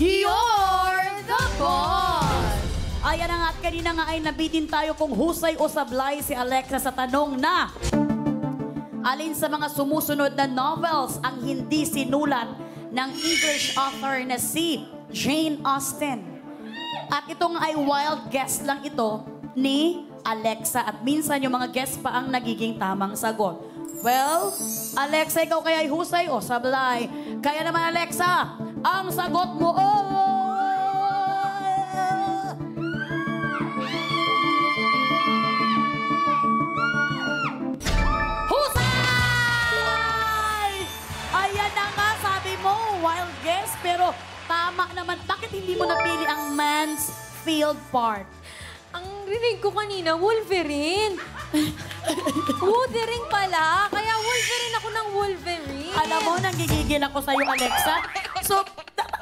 You're the boss! Ayan na nga at kanina nga ay nabitin tayo kung husay o sablay si Alexa sa tanong na alin sa mga sumusunod na novels ang hindi sinulat ng English author na si Jane Austen. At ito nga ay wild guess lang ito ni Alexa at minsan yung mga guess pa ang nagiging tamang sagot. Well, Alexa, ikaw kaya ay husay o sablay? Kaya naman Alexa, ang sagot mo husay! Ayan na nga, sabi mo, wild guess, pero tama naman. Bakit hindi mo napili ang Mansfield Park? Ang rinig ko kanina, Wolverine. Wuthering pala. Kaya Wolverine ako ng Wolverine. Alam mo, nanggigigil ako sa'yo, Alexa. So,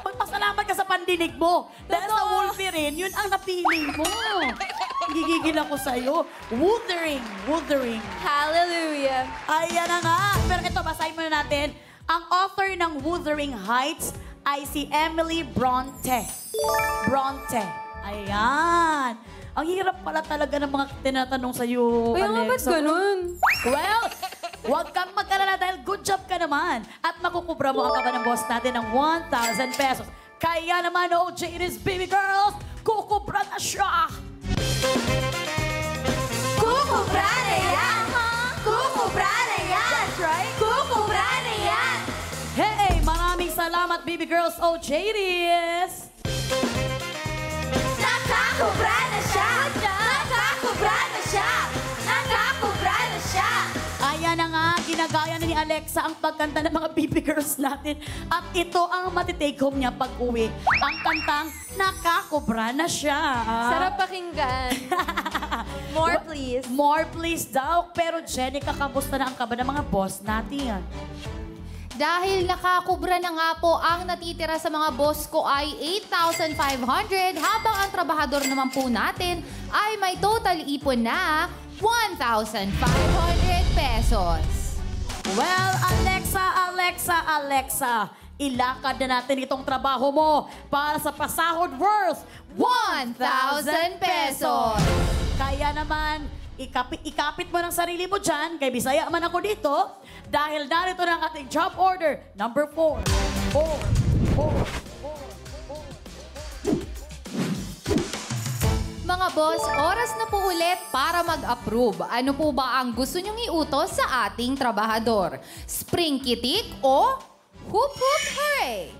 magpasalamat ka sa pandinig mo. Dahil sa Wolverine, yun ang napili mo. Nanggigigil ako sa'yo. Wuthering. Hallelujah. Ayan na nga. Pero ito, basahin muna natin. Ang author ng Wuthering Heights ay si Emily Bronte. Ayan. Ang hirap pala talaga ng mga tinatanong sa'yo, Kaya nga ba't Alexa. ganun? Well, huwag kang mag-alala dahil good job ka naman. At makukubra mo ang kaba ng boss natin ng 1,000 pesos. Kaya naman, OJ, it is baby girls, kukubra na siya! Kukubra na yan! Kukubra na yan! That's right. Kukubra na yan! Hey, maraming salamat, baby girls, OJ, it is! Nakakubra na siya! Nakakubra na siya! Nakakubra na siya! Ayan na nga, ginagaya na ni Alexa ang pagkanta ng mga baby girls natin. At ito ang matitake home niya pag uwi. Ang kantang, nakakubra na siya. Sarap pakinggan. More please. More please daw. Pero Jenica, kamusta na ang kaba ng mga boss natin? Dahil nakakubra na nga po, ang natitira sa mga boss ko ay 8,500 habang ang trabahador naman po natin ay may total ipon na 1,500 pesos. Well, Alexa, ilakad na natin itong trabaho mo para sa pasahod worth 1,000 pesos. Kaya naman, ikapit mo ng sarili mo dyan, kay Bisaya man ako dito, dahil narito na ang ating job order, number 4. Mga boss, oras na po ulit para mag-approve. Ano po ba ang gusto nyong iutos sa ating trabahador? Spring kitik o hoop hoop hooray?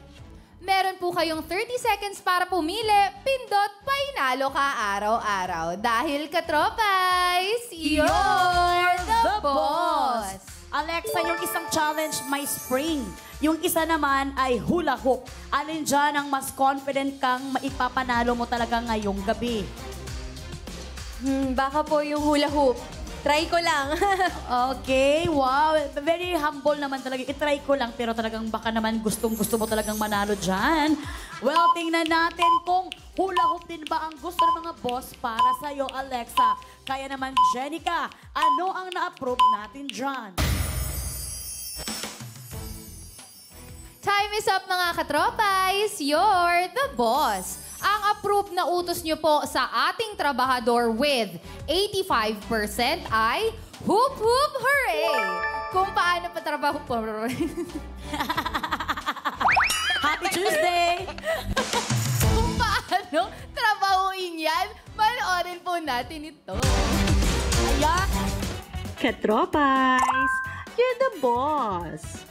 Meron po kayong 30 seconds para pumili. Pindot, painalo ka araw-araw. Dahil katropais, you're the boss! Alexa, yung isang challenge may spring. Yung isa naman ay hula hoop. Alin dyan ang mas confident kang maipapanalo mo talaga ngayong gabi? Baka po yung hula hoop. Try ko lang. Okay, wow. Very humble naman talaga. I-try ko lang pero talagang baka naman gustong-gusto mo talagang manalo dyan. Well, tingnan natin kung hula hoop din ba ang gusto ng mga boss para sa'yo, Alexa. Kaya naman, Jenica, ano ang na-approve natin dyan? Time is up mga katropais! You're the boss! Ang approved na utos nyo po sa ating trabahador with 85% ay Hoop Hoop Hooray! Kung paano pa trabaho po... Happy Tuesday! Kung paano trabahuin yan, panoorin po natin ito. Ayan! Katropais, you're the boss.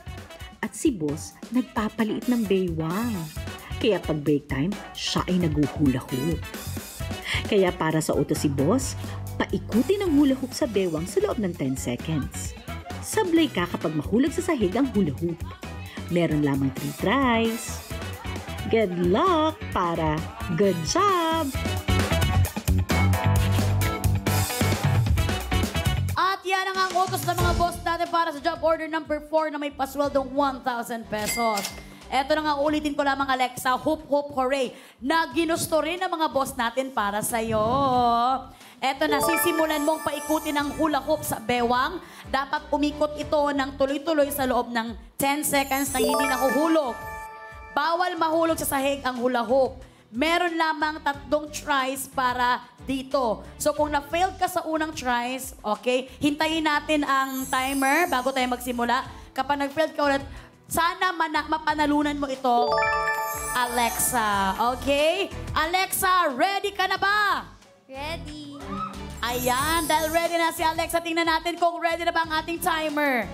At si boss, nagpapaliit ng baywang. Kaya pag break time, siya ay naghuhula hoop. Kaya para sa utos si boss, paikutin ang hula hoop sa baywang sa loob ng 10 seconds. Sablay ka kapag mahulag sa sahig ang hula hoop. Meron lamang 3 tries. Good luck para good job! At yan ang utos ng mga boss natin para sa job order number 4 na may pasweldong 1,000 pesos. Eto na nga, ulitin ko lamang, Alexa, hoop hoop hooray, na ginusto rin ng mga boss natin para sa'yo. Eto na, sisimulan mong paikutin ang hula hoop sa bewang. Dapat umikot ito ng tuloy-tuloy sa loob ng 10 seconds na hindi nahuhulog. bawal mahulog sa sahig ang hula hoop. Meron lamang 3 tries para dito. So kung na-fail ka sa unang tries, okay, hintayin natin ang timer bago tayo magsimula. Kapag nag-fail ka ulit, sana mapanalunan mo ito, Alexa. Okay? Alexa, ready ka na ba? Ready. Ayan, dahil ready na si Alexa, tingnan natin kung ready na ba ang ating timer.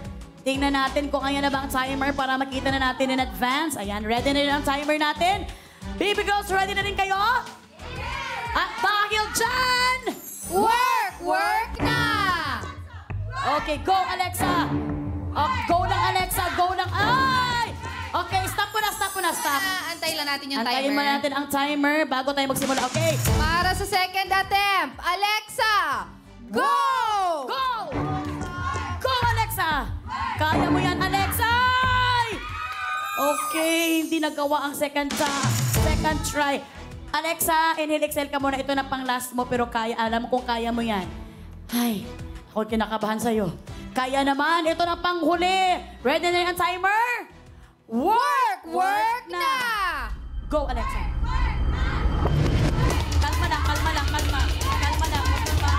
Tingnan natin kung ayan na ba ang timer para makita na natin in advance. Ayan, ready na rin ang timer natin. Baby girls, ready na rin kayo? Yes! At dahil dyan, Work na! okay, go Alexa. Go lang Alexa, go lang. Ay! Okay, stop mo na, stop. Antay lang natin yung Antayin timer. mo natin ang timer bago tayo magsimula. Okay, Para sa second attempt, Alexa, go! go! Go Alexa! Kaya mo yan Alexa! Ay! Okay, hindi nagawa ang second try. Alexa, inhale, exhale ka muna. Ito na pang last mo, pero kaya. Alam mo kung kaya mo yan. Ay, ako kinakabahan sa'yo. Kaya naman, ito na pang huli. Ready na ang timer? Work na! Go, Alexa. Kalma lang, kalma lang, kalma. Kalma lang, kalma.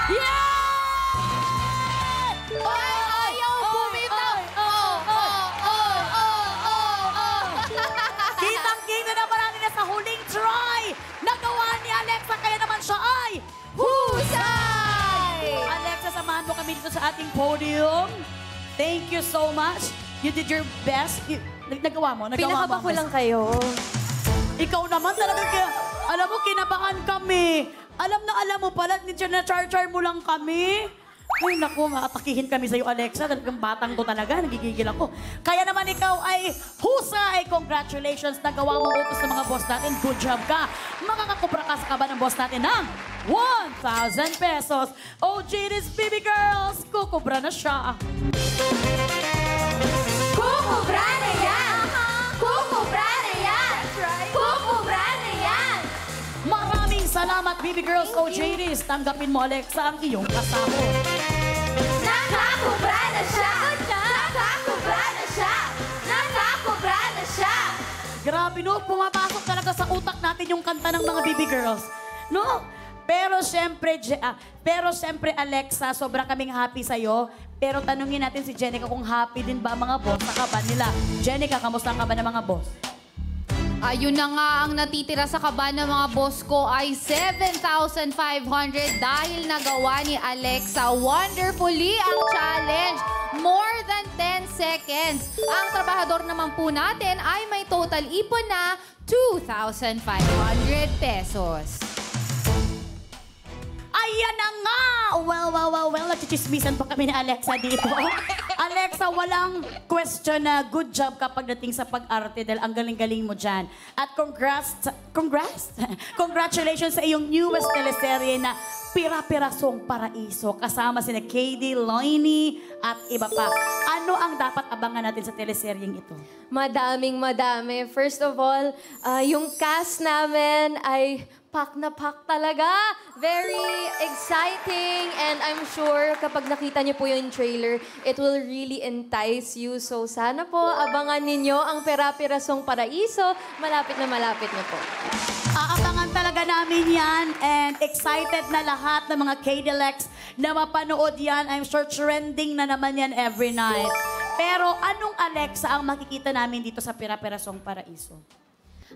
Yeah! Ayaw bumitaw! Kitang-kita na marami na sa huling try. Nagawa ni Alexa, kaya naman siya ay Husay! Alexa, samahan mo kami dito sa ating podium. Thank you so much. You did your best. Nagawa mo? Pinakaba ko lang kayo. Ikaw naman talaga, alam mo, kinabahan kami. Alam mo pala, na-char-char mo lang kami. Ay, naku, maatakihin kami sa'yo, Alexa. Talagang batang to talaga, nagigigil ako. Kaya naman ikaw ay husay. Congratulations, nagawa mo utos ng mga boss natin. Good job ka. Makakakubra ka sa kaba ng boss natin ng 1,000 pesos. Oh, Genius Baby Girls, kukubra na siya. Kukubra na yan! Kukubra na yan! Kukubra na yan! Maraming salamat, Baby Girls. Oh, Genius, tanggapin mo, Alexa, ang iyong kasama. Nakakubra na siya! Nakakubra na siya! Nakakubra na siya! Grabe, no? Pumapasok talaga sa utak natin yung kanta ng mga Baby Girls. No? Pero siyempre, Alexa, sobra kaming happy sa'yo. Pero tanungin natin si Jenica kung happy din ba ang mga boss sa kaba nila. Jenica, kamusta ang kaba ng mga boss? Ayun na nga, ang natitira sa kaba ng mga boss ko ay 7,500 dahil nagawa ni Alexa wonderfully ang challenge. More than 10 seconds. Ang trabahador naman po natin ay may total ipon na 2,500 pesos. Ayan na nga! Well, nagchichismisan pa kami ni Alexa dito. Alexa, walang question na good job kapag dating sa pag-arte dahil ang galing-galing mo dyan. At congratulations sa iyong newest teleserye na Pira-Pirasong Paraiso. Kasama sina KD, Loiny at iba pa. Ano ang dapat abangan natin sa teleseryeng ito? Madami. First of all, yung cast namin ay pak na pak talaga. Very exciting and I'm sure kapag nakita niyo po yung trailer, it will really entice you. So sana po abangan ninyo ang Pira-Pirasong Paraiso. Malapit na po. Aabangan talaga namin yan and excited na lahat ng mga KDLX na mapanood yan. I'm sure trending na naman yan every night. Pero anong Alexa ang makikita namin dito sa Pira-Pirasong Paraiso?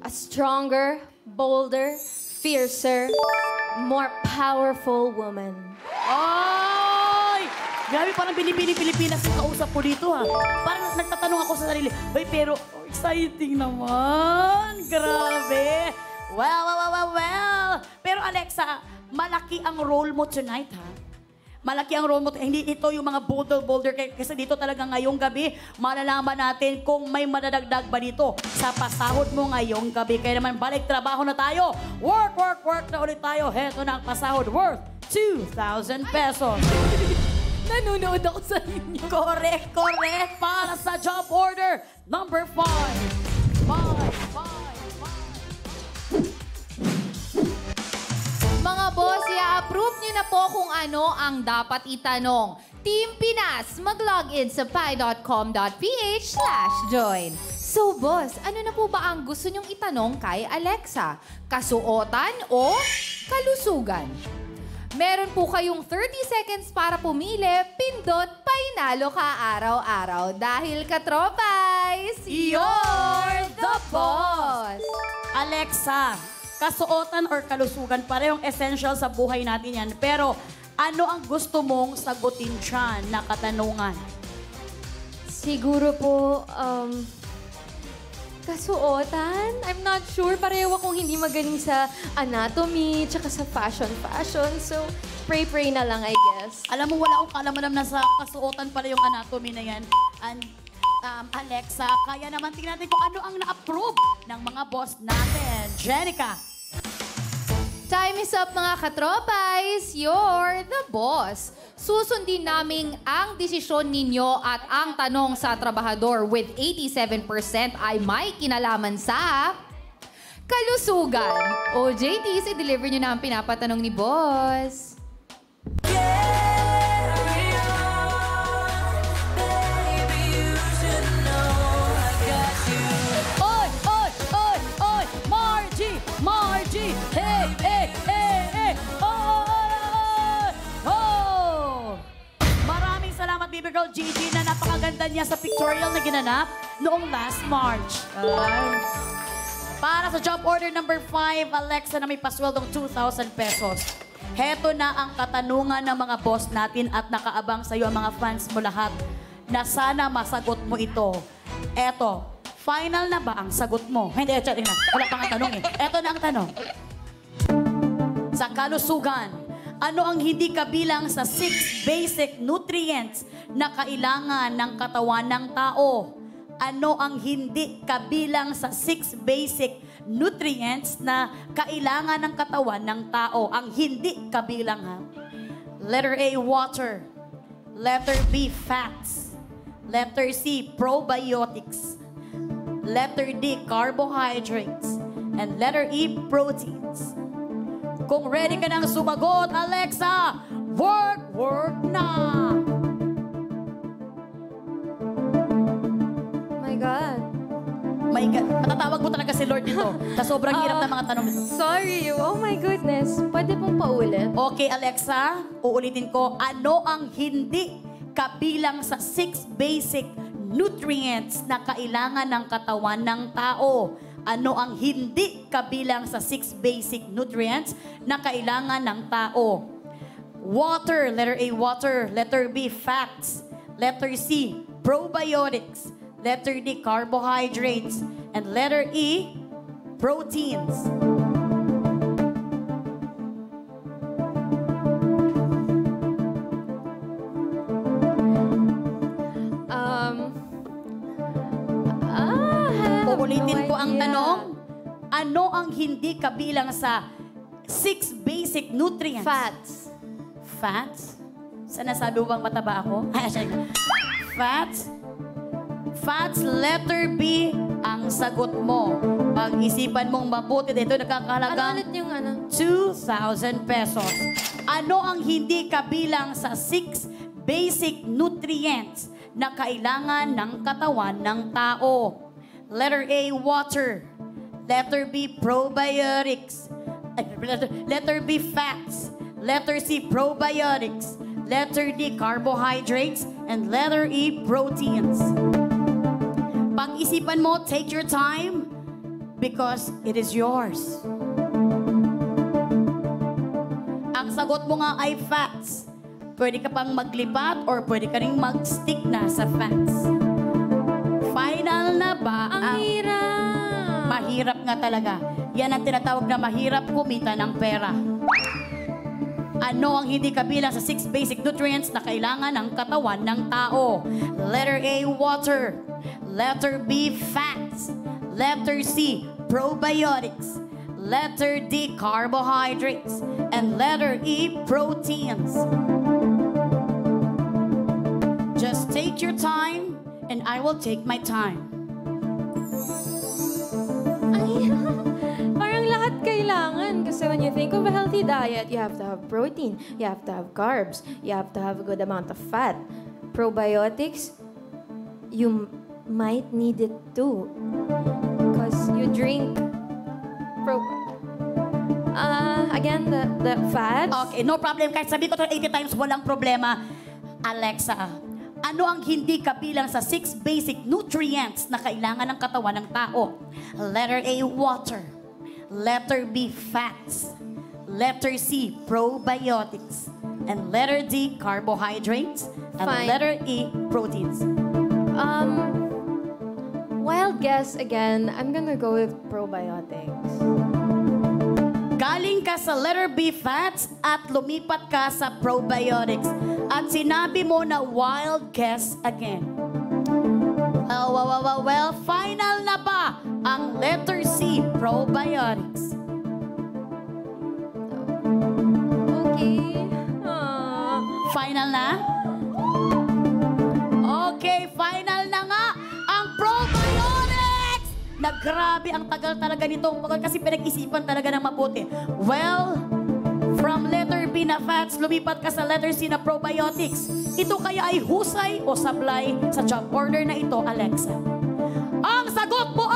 A stronger, bolder, fiercer, more powerful woman. Ay! Grabe, parang Pilipinas yung kausap ko dito, ha? Parang nagtatanong ako sa sarili, ay, pero exciting naman. Grabe. Well. Pero Alexa, malaki ang role mo tonight, ha? Malaki ang role mo. Hindi ito yung mga boulder. Kasi dito talaga ngayong gabi, malalaman natin kung may madadagdag ba dito sa pasahod mo ngayong gabi. Kaya naman, balik trabaho na tayo. Work na ulit tayo. Heto na ang pasahod worth 2,000 pesos. Nanonood ako sa inyo. Correct. Para sa job order number 5. Mga boss, i-approve nyo nyo na po kung ano ang dapat itanong. Team Pinas, mag-login sa pi.com.ph/join. So, boss, ano na po ba ang gusto nyong itanong kay Alexa? Kasuotan o kalusugan? Meron po kayong 30 seconds para pumili. Pindot, painalo ka araw-araw. Dahil katropay, you're the boss! Alexa, kasuotan or kalusugan, parehong essential sa buhay natin yan. Pero ano ang gusto mong sagutin dyan na katanungan? Siguro po, kasuotan? I'm not sure. Pareho akong hindi magaling sa anatomy, tsaka sa fashion. So, pray na lang, I guess. Alam mo, wala akong kalamanam na sa kasuotan pala yung anatomy na yan. And, Alexa, kaya naman tingnan natin kung ano ang na-approve ng mga boss natin. Jenica. Time is up mga katropays. You're the boss. Susundin namin ang desisyon ninyo at ang tanong sa trabahador with 87% ay may kinalaman sa kalusugan. O JTs, i-deliver nyo na ang pinapatanong ni boss. Oy! Oy! Oy! Oy! Margie! Hey! Hey! Hey! Hey! Oh! Oh! Maraming salamat, Baby Girl Gigi, na napakaganda niya sa pictorial na ginanap noong last March. Para sa job order number 5, Alexa, na may pasweldong 2,000 pesos. Heto na ang katanungan ng mga boss natin at nakaabang sa iyo ang mga fans mo lahat na sana masagot mo ito. Eto, final na ba ang sagot mo? Hindi, na. Wala pang ang tanong eh. Eto na ang tanong. Sa kalusugan, ano ang hindi kabilang sa 6 basic nutrients na kailangan ng katawan ng tao? Ano ang hindi kabilang sa 6 basic nutrients na kailangan ng katawan ng tao? Ang hindi kabilang, ha? Letter A, water. Letter B, fats. Letter C, probiotics. Letter D, carbohydrates. And letter E, proteins. Kung ready ka nang sumagot, Alexa, work na! My God. My God, matatawag mo talaga si Lord dito sa sobrang hirap ng mga tanong nito. Sorry. Oh my goodness. Pwede pong paulit? Okay, Alexa, uulitin ko, ano ang hindi kabilang sa 6 basic nutrients na kailangan ng katawan ng tao? Ano ang hindi kabilang sa 6 basic nutrients na kailangan ng tao? Water, letter A, water. Letter B, fats. Letter C, probiotics. Letter D, carbohydrates. And letter E, proteins. Uulitin ko ang tanong. Ano ang hindi kabilang sa 6 basic nutrients? Fats. Fats? Sana sabi mo bang mataba ako? Fats? Fats, letter B ang sagot mo. Pag-isipan mong mabuti dito, Ano nakakahalagang ulit yung ano? 2,000 pesos. Ano ang hindi kabilang sa 6 basic nutrients na kailangan ng katawan ng tao? Letter A, water. Letter B, probiotics. Letter B, fats. Letter C, probiotics. Letter D, carbohydrates. And letter E, proteins. Pag-isipan mo, take your time because it is yours. Ang sagot mo nga ay fats. Pwede ka pang maglipat or pwede ka rin mag-stick na sa fats. Final na ba Ang hirap. Mahirap nga talaga. Yan ang tinatawag na mahirap kumita ng pera. Ano ang hindi kabilang sa 6 basic nutrients na kailangan ng katawan ng tao? Letter A, water. Letter B, fats. Letter C, probiotics. Letter D, carbohydrates. And letter E, proteins. Just take your time and I will take my time. Ang hirap. Parang lahat kayo kailangan. Kasi when you think of a healthy diet, you have to have protein, you have to have carbs, you have to have a good amount of fat. Probiotics, you might need it too. Because you drink again, the fats. Okay, no problem. Kahit sabi ko to 80 times, walang problema. Alexa, ano ang hindi kabilang sa 6 basic nutrients na kailangan ng katawan ng tao? Letter A, water. Letter B, fats. Letter C, probiotics. And letter D, carbohydrates. And Fine. letter E, proteins. Wild guess again, I'm gonna go with probiotics. Galing ka sa letter B, fats, at lumipat ka sa probiotics. At sinabi mo na wild guess again. Well, final na ba ang letter C, probiotics? Okay. Final na? Okay, final na nga ang probiotics! Na grabe, ang tagal talaga nito. Kasi pinag-isipan talaga ng mabuti. Well, from letter B na fats, lumipat ka sa letter C na probiotics. Ito kaya ay husay o sablay sa job order na ito, Alexa? Ang sagot mo